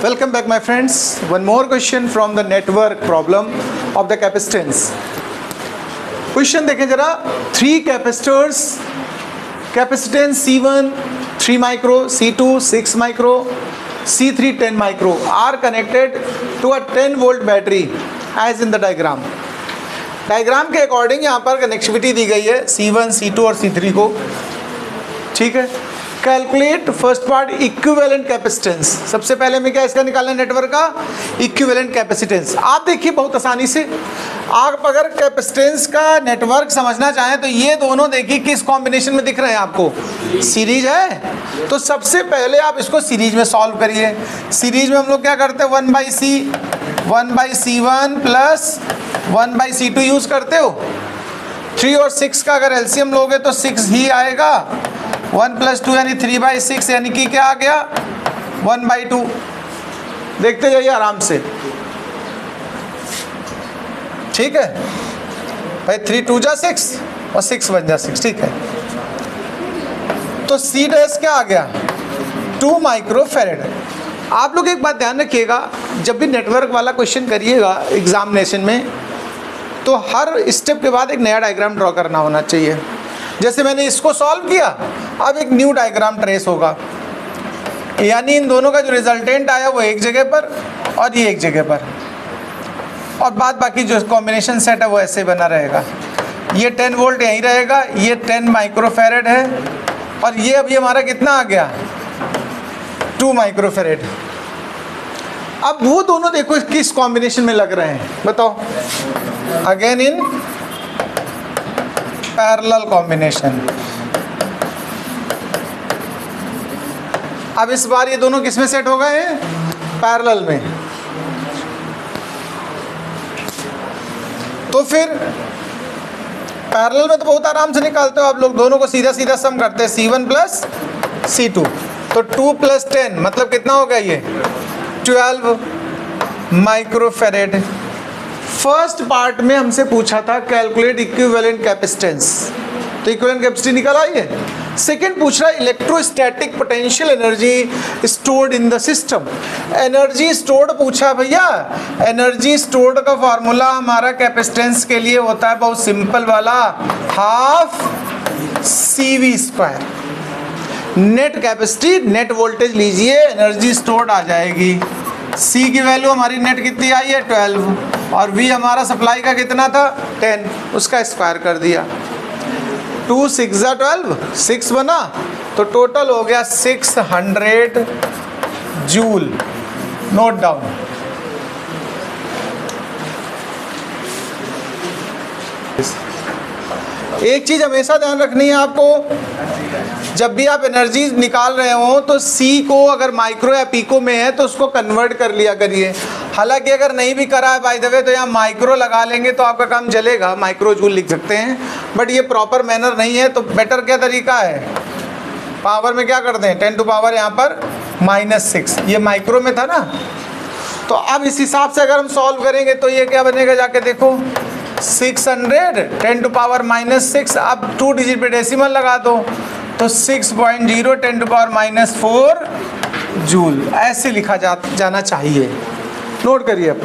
Welcome back my friends. One more question from the network problem of the capacitance. Question देखें जरा, 3 capacitors, capacitance C1 3 micro, C2 6 micro, C3 10 micro are connected to a 10 volt battery as in the diagram. Diagram के according यहाँ पर connectivity दी गई है C1, C2 और C3 को, ठीक है। Calculate first part equivalent capacitance. सबसे पहले में क्या इसका निकालना है, नेटवर्क का इक्विवेलेंट कैपेसिटेंस। आप देखिए बहुत आसानी से, आप अगर कैपेसिटेंस का नेटवर्क समझना चाहें तो ये दोनों देखिए किस कॉम्बिनेशन में दिख रहे हैं आपको, सीरीज है। तो सबसे पहले आप इसको सीरीज में सॉल्व करिए। सीरीज में हम लोग क्या करते हैं, 1/C1 प्लस 1/C2 यूज करते हो। 3 और 6 का अगर एलसीएम लोगे तो 6 ही आएगा। 1 + 2 यानी 3/6 यानी कि क्या आ गया, 1/2। देखते जाइए आराम से, ठीक है भाई। 3 2 जा 6 और 6 1 जा 6, ठीक है। तो C डैश क्या आ गया, 2 माइक्रोफैरेड। आप लोग एक बात ध्यान रखिएगा, जब भी नेटवर्क वाला क्वेश्चन करिएगा एग्जामिनेशन में तो हर स्टेप के बाद एक नया डायग्राम ड्रॉ करना होना चाहिए। जैसे मैंने इसको सॉल्व किया, अब एक न्यू डायग्राम ट्रेस होगा, यानी इन दोनों का जो रिजल्टेंट आया वो एक जगह पर और ये एक जगह पर, और बाकी जो कॉम्बिनेशन सेट है वो ऐसे बना रहेगा। ये 10 वोल्ट यहीं रहेगा, ये 10 माइक्रोफैरेड है, और ये अभी हमारा कितना आ गया, 2 माइक्रोफैरेड। अब वो दोनों देखो किस कॉम्बिनेशन में लग रहे हैं, बताओ। Again in parallel combination. अब इस बार ये दोनों किस में सेट हो गए हैं, पैरेलल में। तो फिर पैरेलल में तो बहुत आराम से निकालते हो आप लोग, दोनों को सीधा सीधा सम करते हैं, C1 प्लस C2। तो 2 + 10 मतलब कितना हो गया, ये 12 माइक्रोफैरेड। फर्स्ट पार्ट में हमसे पूछा था कैलकुलेट इक्विवेलेंट कैपेसिटेंस, तो इक्विवेलेंट कैपेसिटी निकल आई है। सेकेंड पूछ रहा है electrostatic potential energy stored in the system. Energy stored पूछा भैया, एनर्जी स्टोर्ड का फॉर्मूला हमारा कैपेसिटेंस के लिए होता है बहुत सिंपल वाला, ½ CV²। Net capacity, net voltage लीजिए, एनर्जी स्टोर्ड आ जाएगी। C की वैल्यू हमारी नेट कितनी आई है, 12, और V हमारा सप्लाई का कितना था, 10, उसका स्क्वायर कर दिया। 2 6 = 12, 6 बना, तो टोटल हो गया 600 जूल। Note down. एक चीज हमेशा ध्यान रखनी है आपको, जब भी आप एनर्जी निकाल रहे हो तो C को अगर माइक्रो या पिको में है तो उसको कन्वर्ट कर लिया करिए। हालांकि अगर नहीं भी करा है बाय द वे तो यहाँ माइक्रो लगा लेंगे तो आपका काम चलेगा, माइक्रो जूल लिख सकते हैं, बट ये प्रॉपर मैनर नहीं है। तो बेटर क्या तरीका है, पावर में क्या करते हैं, 10 टू पावर यहाँ पर -6, ये माइक्रो में था ना। तो अब इस हिसाब से अगर हम सॉल्व करेंगे तो ये क्या बनेगा, जाके देखो, 600 10 टू पावर -6। अब 2 डिजिट पे डेसिमल लगा दो तो 6.0 10 टू पावर -4 जूल, ऐसे लिखा जाना चाहिए। नोट करिए अब।